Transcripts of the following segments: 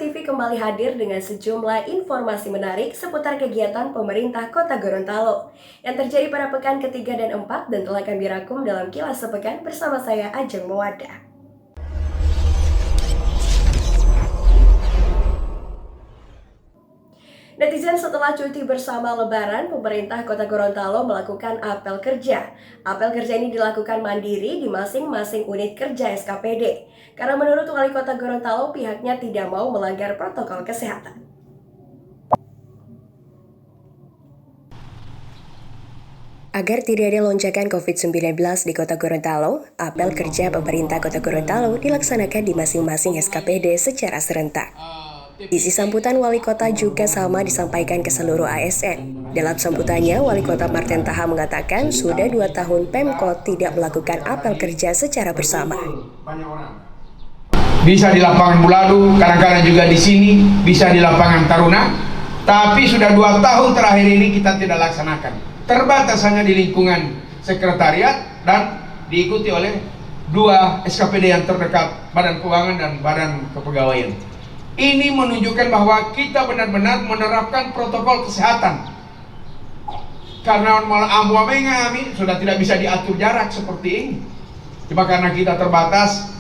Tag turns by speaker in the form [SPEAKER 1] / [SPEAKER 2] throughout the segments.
[SPEAKER 1] TV kembali hadir dengan sejumlah informasi menarik seputar kegiatan pemerintah Kota Gorontalo yang terjadi pada pekan ketiga dan 4 dan telah kami rangkum dalam Kilas Sepekan bersama saya Ajeng Mawadah. Netizen setelah cuti bersama Lebaran, pemerintah Kota Gorontalo melakukan apel kerja. Apel kerja ini dilakukan mandiri di masing-masing unit kerja SKPD. Karena menurut Wali Kota Gorontalo, pihaknya tidak mau melanggar protokol kesehatan. Agar tidak ada lonjakan COVID-19 di Kota Gorontalo, apel kerja pemerintah Kota Gorontalo dilaksanakan di masing-masing SKPD secara serentak. Isi sambutan Wali Kota juga sama disampaikan ke seluruh ASN. Dalam sambutannya, Wali Kota Marten Taha mengatakan sudah 2 tahun Pemkot tidak melakukan apel kerja secara bersama.
[SPEAKER 2] Bisa di lapangan Buladu, kadang-kadang juga di sini, bisa di lapangan Taruna. Tapi sudah 2 tahun terakhir ini kita tidak laksanakan. Terbatas hanya di lingkungan sekretariat dan diikuti oleh 2 SKPD yang terdekat, Badan Keuangan dan Badan Kepegawaian. Ini menunjukkan bahwa kita benar-benar menerapkan protokol kesehatan. Karena kami sudah tidak bisa diatur jarak seperti ini. Cuma karena kita terbatas,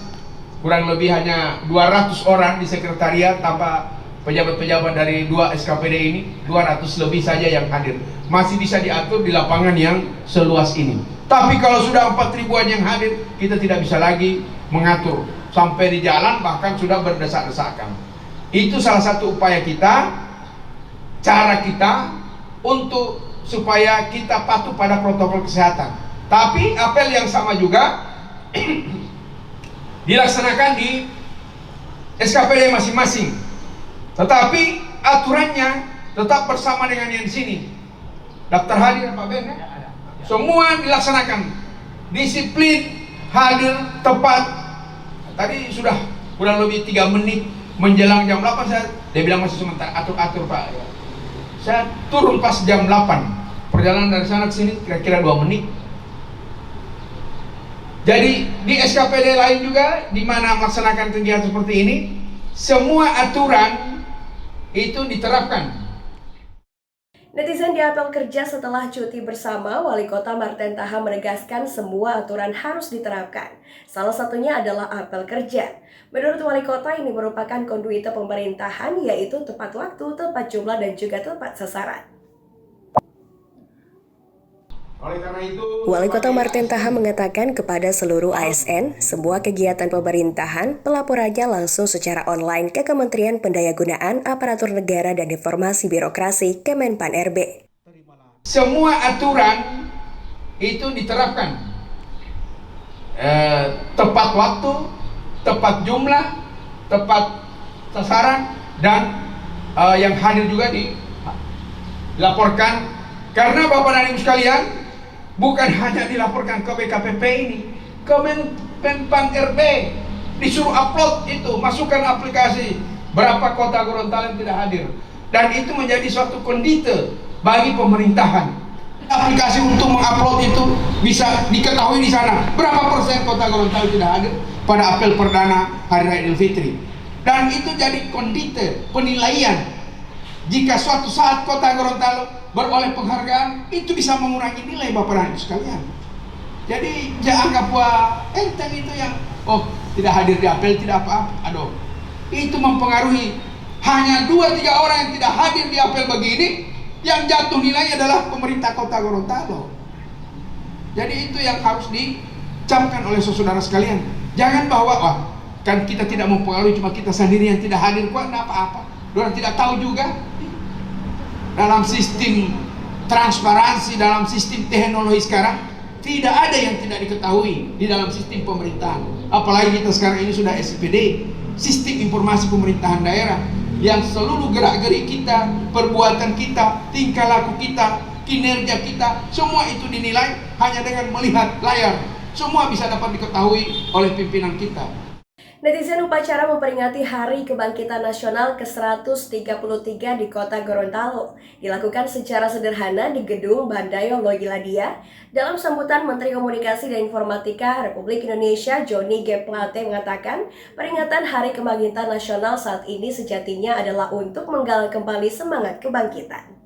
[SPEAKER 2] kurang lebih hanya 200 orang di sekretariat tanpa pejabat-pejabat dari 2 SKPD ini, 200 lebih saja yang hadir. Masih bisa diatur di lapangan yang seluas ini. Tapi kalau sudah 4 ribuan yang hadir, kita tidak bisa lagi mengatur. Sampai di jalan bahkan sudah berdesak-desakan. Itu salah satu upaya kita, cara kita untuk supaya kita patuh pada protokol kesehatan. Tapi apel yang sama juga dilaksanakan di SKPD masing-masing. Tetapi aturannya tetap bersama dengan yang di sini. Daftar hadir Pak Ben ya? Semua dilaksanakan. Disiplin, hadir, tepat. Tadi sudah kurang lebih 3 menit menjelang jam 8 dia bilang masih sebentar, atur Pak. Saya turun pas jam 8. Perjalanan dari sana ke sini kira-kira 2 menit. Jadi di SKPD lain juga di mana melaksanakan kegiatan seperti ini, semua aturan itu diterapkan.
[SPEAKER 1] Netizen diapel kerja setelah cuti bersama, Wali Kota Marten Taha menegaskan semua aturan harus diterapkan. Salah satunya adalah apel kerja. Menurut Wali Kota, ini merupakan konduite pemerintahan, yaitu tepat waktu, tepat jumlah, dan juga tepat sasaran. Wali Kota Marten Taha mengatakan kepada seluruh ASN, semua kegiatan pemerintahan pelaporannya langsung secara online ke Kementerian Pendayagunaan Aparatur Negara dan Informasi Birokrasi Kemenpan RB.
[SPEAKER 2] Semua aturan itu diterapkan, tepat waktu, tepat jumlah, tepat sasaran, dan yang hadir juga dilaporkan. Karena Bapak dan Ibu sekalian, bukan hanya dilaporkan ke BKPP ini, Kemenpan RB disuruh upload itu, masukkan aplikasi berapa kota Gorontalo yang tidak hadir, dan itu menjadi suatu kondite bagi pemerintahan. Aplikasi untuk mengupload itu bisa diketahui di sana berapa persen kota Gorontalo tidak hadir pada apel perdana Hari Raya Idul Fitri, dan itu jadi kondite penilaian. Jika suatu saat kota Gorontalo beroleh penghargaan, itu bisa mengurangi nilai Bapak dan Ibu sekalian. Jadi jangan anggap wah enteng itu yang tidak hadir di apel tidak apa-apa. Aduh, itu mempengaruhi. Hanya 2-3 orang yang tidak hadir di apel begini, yang jatuh nilainya adalah pemerintah Kota Gorontalo. Jadi itu yang harus dicamkan oleh saudara sekalian. Jangan bahwa kan kita tidak mempengaruhi, cuma kita sendiri yang tidak hadir, kok enggak apa-apa. Orang tidak tahu juga. Dalam sistem transparansi, dalam sistem teknologi sekarang, tidak ada yang tidak diketahui di dalam sistem pemerintahan. Apalagi kita sekarang ini sudah SPD, Sistem Informasi Pemerintahan Daerah, yang seluruh gerak-gerik kita, perbuatan kita, tingkah laku kita, kinerja kita, semua itu dinilai hanya dengan melihat layar. Semua bisa dapat diketahui oleh pimpinan kita.
[SPEAKER 1] Netizen upacara memperingati Hari Kebangkitan Nasional ke-133 di kota Gorontalo dilakukan secara sederhana di Gedung Bandayo Logiladia. Dalam sambutan, Menteri Komunikasi dan Informatika Republik Indonesia Johnny G. Plate mengatakan, peringatan Hari Kebangkitan Nasional saat ini sejatinya adalah untuk menggalang kembali semangat kebangkitan.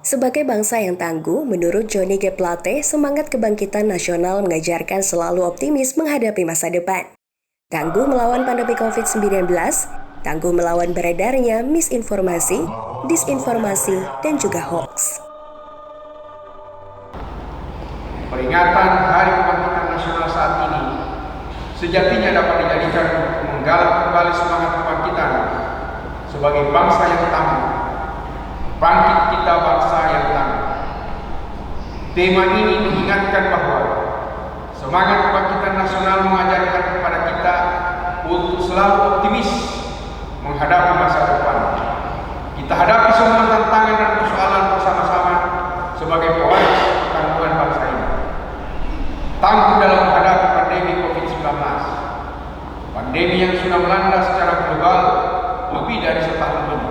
[SPEAKER 1] Sebagai bangsa yang tangguh, menurut Johnny G. Plate, semangat kebangkitan nasional mengajarkan selalu optimis menghadapi masa depan. Tangguh melawan pandemi COVID-19, tangguh melawan beredarnya misinformasi, disinformasi, dan juga hoax.
[SPEAKER 2] Peringatan Hari Kebangkitan Nasional saat ini sejatinya dapat dijadikan untuk menggalak kembali semangat kebangkitan sebagai bangsa yang tangguh. Bangkit kita bangsa yang tangguh. Tema ini mengingatkan bahwa semangat kebangkitan nasional mengajarkan kepada kita untuk selalu optimis menghadapi masa depan. Kita hadapi semua tantangan dan persoalan bersama-sama sebagai pewaris ketangguhan bangsa ini. Tangguh dalam menghadapi pandemi COVID-19. Pandemi yang sudah melanda secara global lebih dari setahun lebih.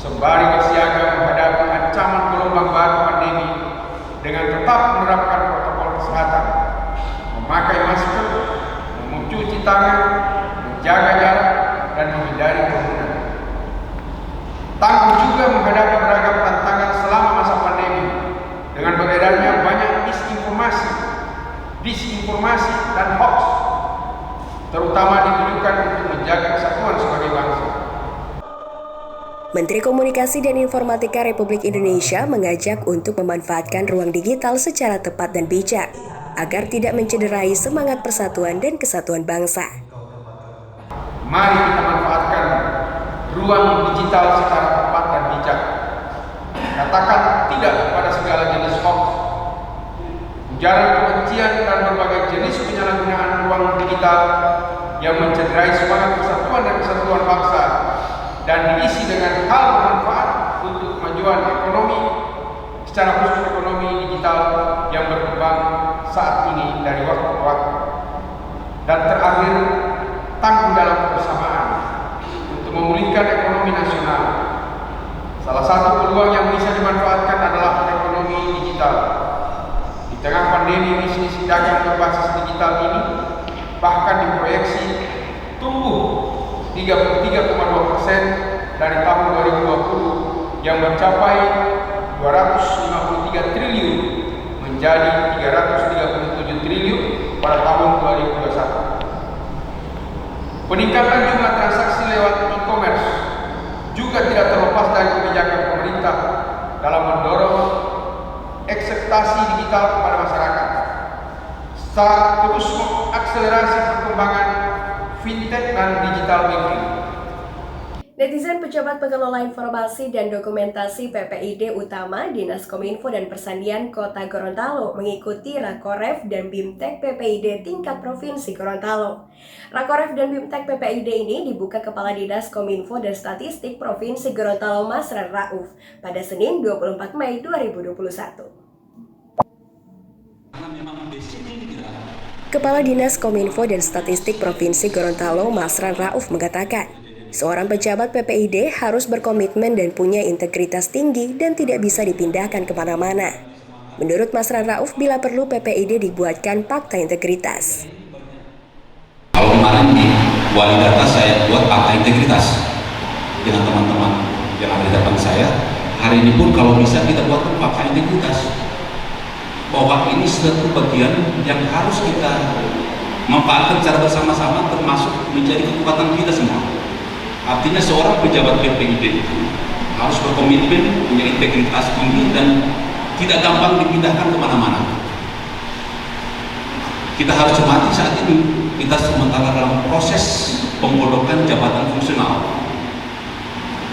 [SPEAKER 2] Sembari bersiaga menghadapi ancaman gelombang baru pandemi dengan tetap menerapkan protokol kesehatan, memakai masker, mencuci tangan, menjaga jarak, dan menghindari kerumunan. Tangguh juga menghadapi beragam tantangan selama masa pandemi dengan beredarnya banyak disinformasi dan hoax, terutama ditujukan untuk menjaga kesatuan sebagai bangsa.
[SPEAKER 1] Menteri Komunikasi dan Informatika Republik Indonesia mengajak untuk memanfaatkan ruang digital secara tepat dan bijak, agar tidak mencederai semangat persatuan dan kesatuan bangsa.
[SPEAKER 2] Mari kita manfaatkan ruang digital secara tepat dan bijak. Katakan tidak pada segala jenis hoax, ujaran kebencian, dan berbagai jenis penyalahgunaan ruang digital yang mencederai semangat persatuan dan kesatuan bangsa, dan diisi dengan hal bermanfaat untuk kemajuan ekonomi, secara khusus ekonomi digital yang berkembang saat ini dari waktu ke waktu. Dan terakhir, tangguh dalam kebersamaan untuk memulihkan ekonomi nasional. Salah satu peluang yang bisa dimanfaatkan adalah ekonomi digital. Di tengah pandemi, bisnis dagang berbasis digital ini bahkan diproyeksi tumbuh 33,2% dari tahun 2020 yang mencapai 253 triliun menjadi 337 triliun pada tahun 2021. Peningkatan jumlah transaksi lewat e-commerce juga tidak terlepas dari kebijakan pemerintah dalam mendorong ekseptasi digital kepada masyarakat, saat terus mengakselerasi perkembangan fintech dan digital banking.
[SPEAKER 1] Netizen pejabat pengelola informasi dan dokumentasi PPID utama Dinas Kominfo dan Persandian Kota Gorontalo mengikuti Rakoref dan Bimtek PPID tingkat Provinsi Gorontalo. Rakoref dan Bimtek PPID ini dibuka Kepala Dinas Kominfo dan Statistik Provinsi Gorontalo Masran Rauf pada Senin 24 Mei 2021. Kepala Dinas Kominfo dan Statistik Provinsi Gorontalo Masran Rauf mengatakan, seorang pejabat PPID harus berkomitmen dan punya integritas tinggi dan tidak bisa dipindahkan kemana-mana. Menurut Masran Rauf, bila perlu PPID dibuatkan fakta integritas.
[SPEAKER 3] Kalau kemarin di wali data saya buat fakta integritas dengan teman-teman yang ada di depan saya, hari ini pun kalau bisa kita buatkan fakta integritas. Bahwa ini suatu bagian yang harus kita manfaatkan secara bersama-sama, termasuk menjadi kekuatan kita semua. Artinya seorang pejabat PPID harus berkomitmen, punya integritas tinggi dan tidak gampang dipindahkan kemana-mana. Kita harus cermati saat ini, kita sementara dalam proses penggodokan jabatan fungsional.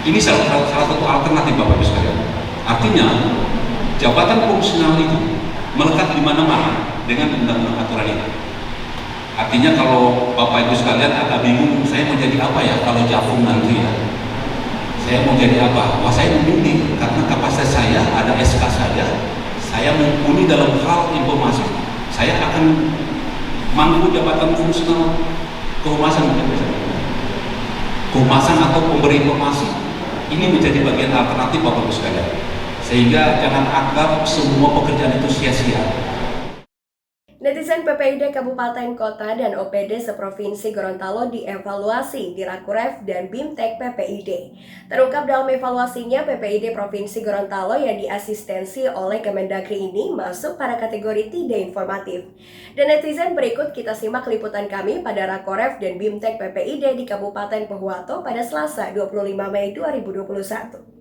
[SPEAKER 3] Ini salah satu alternatif Bapak Ibu sekalian. Artinya jabatan fungsional itu melekat di mana-mana dengan undang-undang aturan ini. Artinya kalau Bapak Ibu sekalian agak bingung, saya mau jadi apa ya kalau Jafung nanti ya? Saya mau jadi apa? Wah, saya memilih karena kapasitas saya ada SK saya mumpuni dalam hal informasi. saya akan mampu jabatan fungsional kehumasan mungkin bisa. Kehumasan atau pemberi informasi ini menjadi bagian alternatif Bapak Ibu sekalian. Sehingga jangan anggap semua pekerjaan itu sia-sia.
[SPEAKER 1] Netizen PPID Kabupaten Kota dan OPD seprovinsi Gorontalo dievaluasi di Rakorev dan BIMTEK PPID. Terungkap dalam evaluasinya, PPID Provinsi Gorontalo yang diasistensi oleh Kemendagri ini masuk pada kategori tidak informatif. Dan netizen, berikut kita simak liputan kami pada Rakorev dan BIMTEK PPID di Kabupaten Pohuwato pada Selasa 25 Mei 2021.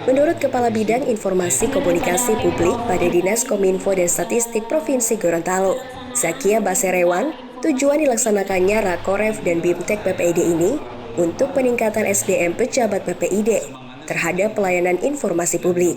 [SPEAKER 1] Menurut Kepala Bidang Informasi Komunikasi Publik pada Dinas Kominfo dan Statistik Provinsi Gorontalo, Zakia Baserewan, tujuan dilaksanakannya Rakorev dan BIMTEK PPID ini untuk peningkatan SDM pejabat PPID terhadap pelayanan informasi publik.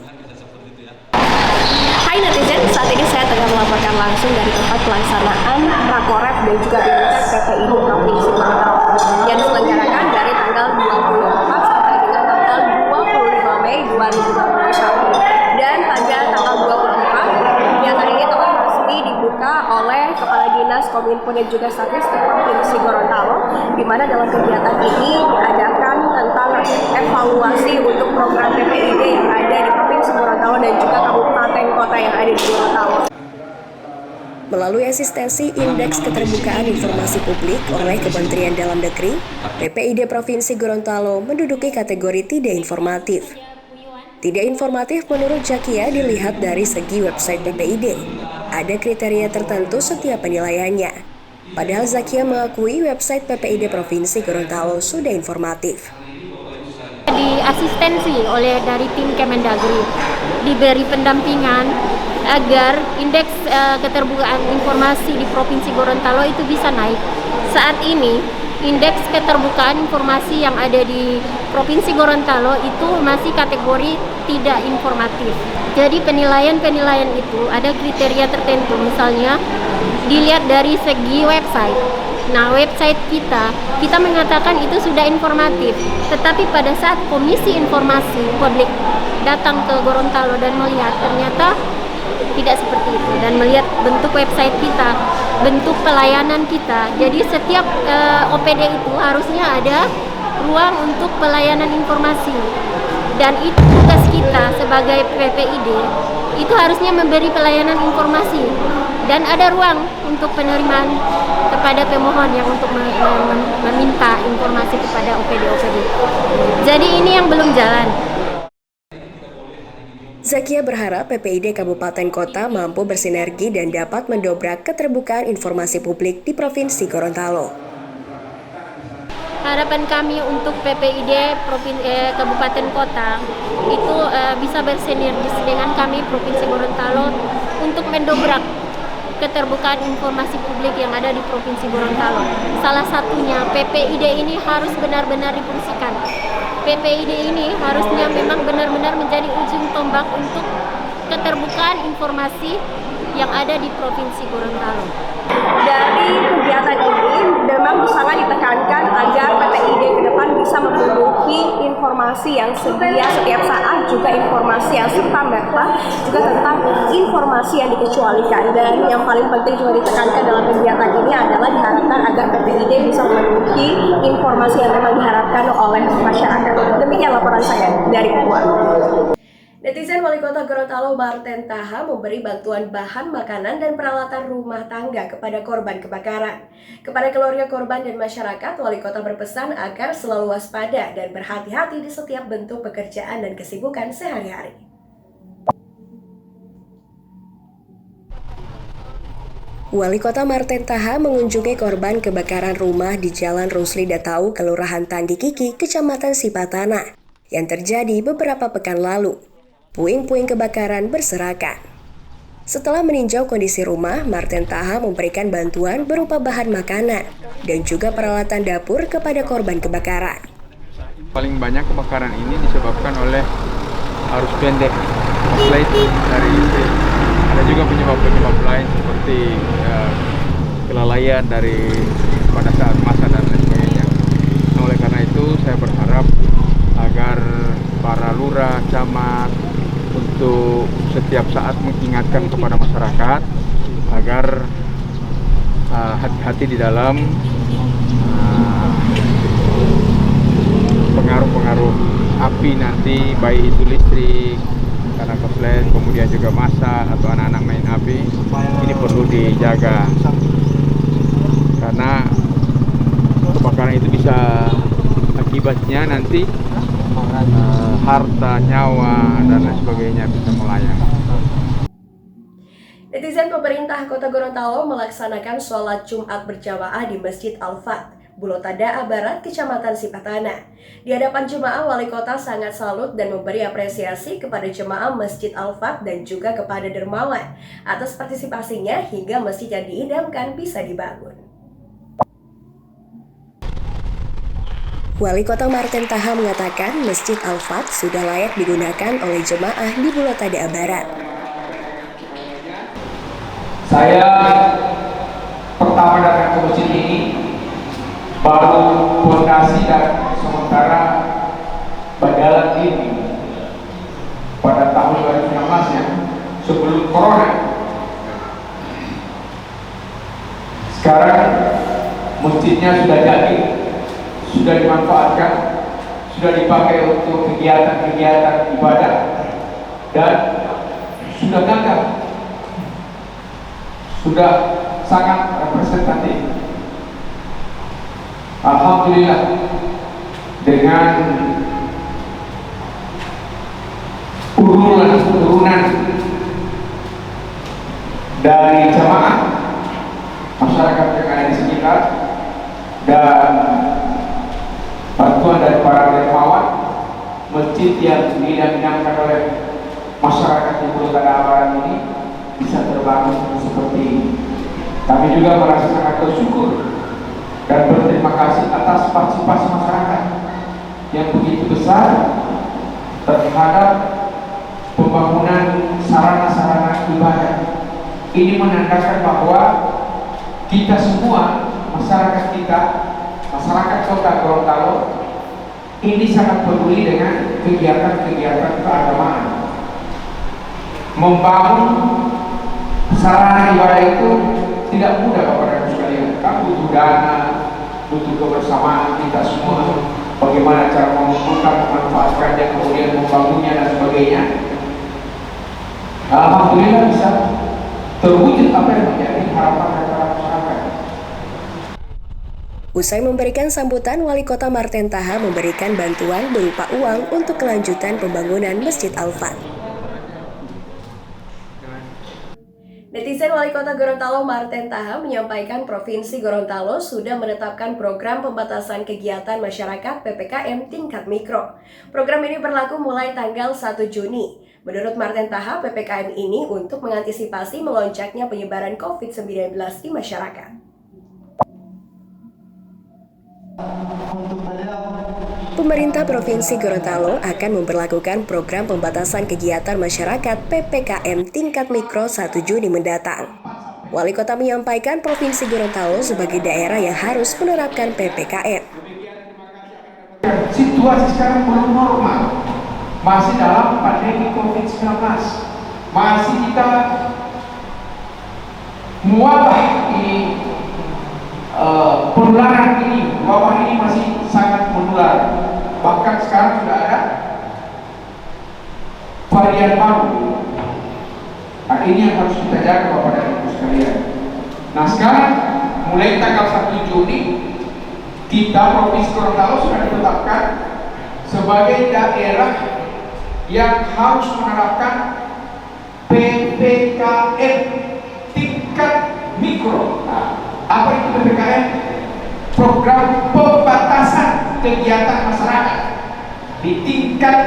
[SPEAKER 1] Hai netizen, saat ini saya tengah melaporkan langsung dari tempat pelaksanaan Rakorev dan juga BIMTEK PPID Provinsi Gorontalo yang diselenggarakan dari tanggal 24 sampai dengan tanggal 25 Mei 2021. Dan pada tanggal 24, kegiatan ini telah resmi dibuka oleh Kepala Dinas Kominfo dan juga Statistik Provinsi Gorontalo, di mana dalam kegiatan ini diadakan tentang evaluasi untuk program PPID yang ada di Provinsi Gorontalo dan juga kabupaten kota yang ada di Gorontalo. Melalui asistensi Indeks Keterbukaan Informasi Publik oleh Kementerian Dalam Negeri, PPID Provinsi Gorontalo menduduki kategori tidak informatif. Tidak informatif menurut Zakia dilihat dari segi website PPID. Ada kriteria tertentu setiap penilaiannya. Padahal Zakia mengakui website PPID Provinsi Gorontalo sudah informatif.
[SPEAKER 4] Diasistensi oleh dari tim Kemendagri, diberi pendampingan agar indeks keterbukaan informasi di Provinsi Gorontalo itu bisa naik. Saat ini indeks keterbukaan informasi yang ada di Provinsi Gorontalo itu masih kategori tidak informatif. Jadi penilaian itu ada kriteria tertentu, misalnya dilihat dari segi website. Nah, website kita mengatakan itu sudah informatif, tetapi pada saat Komisi Informasi Publik datang ke Gorontalo dan melihat ternyata tidak seperti itu, dan melihat bentuk website kita, bentuk pelayanan kita. Jadi setiap OPD itu harusnya ada ruang untuk pelayanan informasi, dan itu tugas kita sebagai PPID itu harusnya memberi pelayanan informasi dan ada ruang untuk penerimaan kepada pemohon yang untuk meminta informasi kepada OPD-OPD. Jadi ini yang belum jalan.
[SPEAKER 1] Zakia berharap PPID Kabupaten Kota mampu bersinergi dan dapat mendobrak keterbukaan informasi publik di Provinsi Gorontalo.
[SPEAKER 4] Harapan kami untuk PPID Kabupaten Kota itu bisa bersinergis dengan kami Provinsi Gorontalo untuk mendobrak keterbukaan informasi publik yang ada di Provinsi Gorontalo. Salah satunya PPID ini harus benar-benar difungsikan. PPID ini harusnya memang benar-benar menjadi ujung tombak untuk keterbukaan informasi yang ada di Provinsi Gorontalo.
[SPEAKER 1] Dari kegiatan ini memang sangat ditekankan agar PPID ke depan bisa memenuhi informasi yang sedia setiap saat, juga informasi yang serta-merta, juga tentang informasi yang dikecualikan. Dan yang paling penting juga ditekankan dalam kegiatan ini adalah diharapkan agar PPID bisa memenuhi informasi yang memang diharapkan oleh masyarakat. Demikian laporan saya dari Papua. Netizen Wali Kota Gorontalo Marten Taha memberi bantuan bahan makanan dan peralatan rumah tangga kepada korban kebakaran. Kepada keluarga korban dan masyarakat, Wali Kota berpesan agar selalu waspada dan berhati-hati di setiap bentuk pekerjaan dan kesibukan sehari-hari. Wali Kota Marten Taha mengunjungi korban kebakaran rumah di Jalan Rusli Datau, Kelurahan Tanggi Kiki, Kecamatan Sipatana, yang terjadi beberapa pekan lalu. Puing-puing kebakaran berserakan. Setelah meninjau kondisi rumah, Marten Taha memberikan bantuan berupa bahan makanan dan juga peralatan dapur kepada korban kebakaran.
[SPEAKER 5] Paling banyak kebakaran ini disebabkan oleh arus pendek korslet dari listrik. Ada juga penyebab-penyebab lain seperti kelalaian dari pada saat masak dan lain sebagainya. Nah, oleh karena itu saya berharap agar para lurah, camat, untuk setiap saat mengingatkan kepada masyarakat agar hati-hati di dalam pengaruh-pengaruh api nanti, baik itu listrik karena konslet, kemudian juga massa atau anak-anak main api. Ini perlu dijaga karena kebakaran itu bisa akibatnya nanti harta, nyawa, dan lain sebagainya bisa melayang.
[SPEAKER 1] Netizen pemerintah Kota Gorontalo melaksanakan sholat Jumat berjamaah di Masjid Al-Fat, Bulotada Barat, Kecamatan Sipatana. Di hadapan jemaah, Wali Kota sangat salut dan memberi apresiasi kepada jemaah Masjid Al-Fat dan juga kepada dermawan atas partisipasinya hingga masjid yang diidamkan bisa dibangun. Wali Kota Marten Taha mengatakan Masjid Al-Fat sudah layak digunakan oleh jemaah di Bulotada Barat.
[SPEAKER 2] Saya pertama datang ke masjid ini baru fondasi dan sementara berjalan ini pada tahun 2016 ya, sebelum corona. Sekarang masjidnya sudah jadi, sudah dimanfaatkan, sudah dipakai untuk kegiatan-kegiatan ibadah dan sudah gagah, sudah sangat representatif. Alhamdulillah, dengan urunan dari jamaah masyarakat yang ada di sekitar dan bantuan dari para dermawan, masjid yang diidam-idamkan oleh masyarakat di Bulotada Barat ini bisa terbangun seperti ini. Kami juga merasa sangat bersyukur dan berterima kasih atas partisipasi masyarakat yang begitu besar terhadap pembangunan sarana-sarana ibadah. Ini menandakan bahwa kita semua, masyarakat kita, masyarakat Kota Gorontalo ini sangat peduli dengan kegiatan-kegiatan keagamaan. Membangun sarana ibadah itu tidak mudah Bapak dan Ibu sekalian. Kan butuh dana, butuh kebersamaan kita semua. Bagaimana cara memanfaatkannya, kemudian membangunnya dan sebagainya. Alhamdulillah bisa terwujud apa yang menjadi harapan para masyarakat.
[SPEAKER 1] Usai memberikan sambutan, Wali Kota Marten Taha memberikan bantuan berupa uang untuk kelanjutan pembangunan Masjid Al-Fat. Netizen Wali Kota Gorontalo Marten Taha menyampaikan Provinsi Gorontalo sudah menetapkan program pembatasan kegiatan masyarakat PPKM tingkat mikro. Program ini berlaku mulai tanggal 1 Juni. Menurut Marten Taha, PPKM ini untuk mengantisipasi melonjaknya penyebaran COVID-19 di masyarakat. Pemerintah Provinsi Gorontalo akan memberlakukan program pembatasan kegiatan masyarakat PPKM tingkat mikro 1 Juni mendatang. Wali Kota menyampaikan Provinsi Gorontalo sebagai daerah yang harus menerapkan PPKM.
[SPEAKER 2] Situasi sekarang belum normal, masih dalam pandemi COVID-19, masih kita mewabah ini, penularan ini, wabah ini masih sangat menular. Bahkan sekarang sudah ada varian baru. Nah, ini yang harus kita jaga Bapak dan Ibu sekalian. Nah, sekarang mulai tanggal 1 Juni kita Provinsi Gorontalo sudah ditetapkan sebagai daerah yang harus menerapkan PPKM tingkat mikro. Nah, apa itu PPKM? Program pembatasan kegiatan masyarakat di tingkat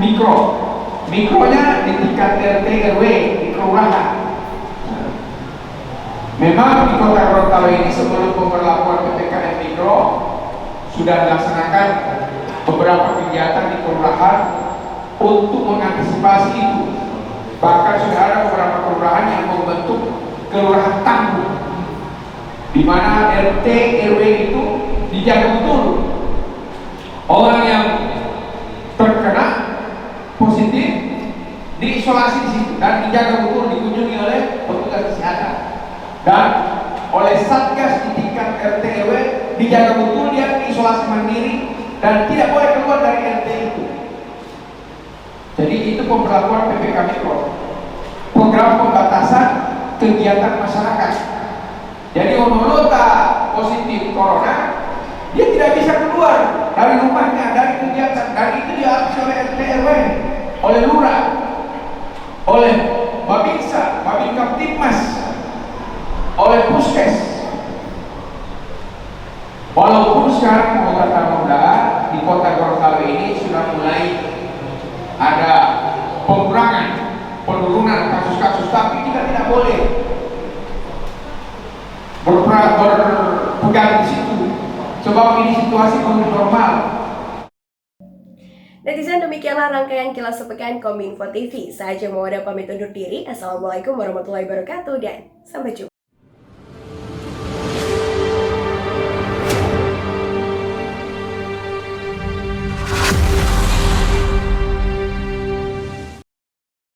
[SPEAKER 2] mikro. Mikronya di tingkat RT RW, di kelurahan. Memang di Kota Gorontalo ini sebelum pemberlakuan PPKM mikro sudah dilaksanakan beberapa kegiatan di kelurahan untuk mengantisipasi itu. Bahkan sudah ada beberapa kelurahan yang membentuk kelurahan tangguh, di mana RT RW itu dijaga betul. Orang yang terkena positif di dan oleh Satgas di tingkat RT RW dijaga betul, dia isolasi mandiri dan tidak boleh keluar dari RT itu. Jadi itu pemberlakuan PPKM Mikro, program pembatasan kegiatan masyarakat. Jadi Onolota positif corona, dia tidak bisa keluar dari rumahnya, dari kegiatan, dari itu diawasi oleh RT RW, oleh lurah, oleh Babinsa, Babin Kaptipmas, oleh Puskes. Walaupun sekarang mau kata muda di kota Gorontalo ini sudah mulai ada pengurangan, penurunan kasus-kasus, tapi kita tidak boleh berpegang di situ, sebab ini situasi belum normal.
[SPEAKER 1] Netizen, demikianlah rangkaian Kilas Sepekan Kominfo TV. Saya Mawadah pamit undur diri. Assalamualaikum warahmatullahi wabarakatuh dan sampai jumpa.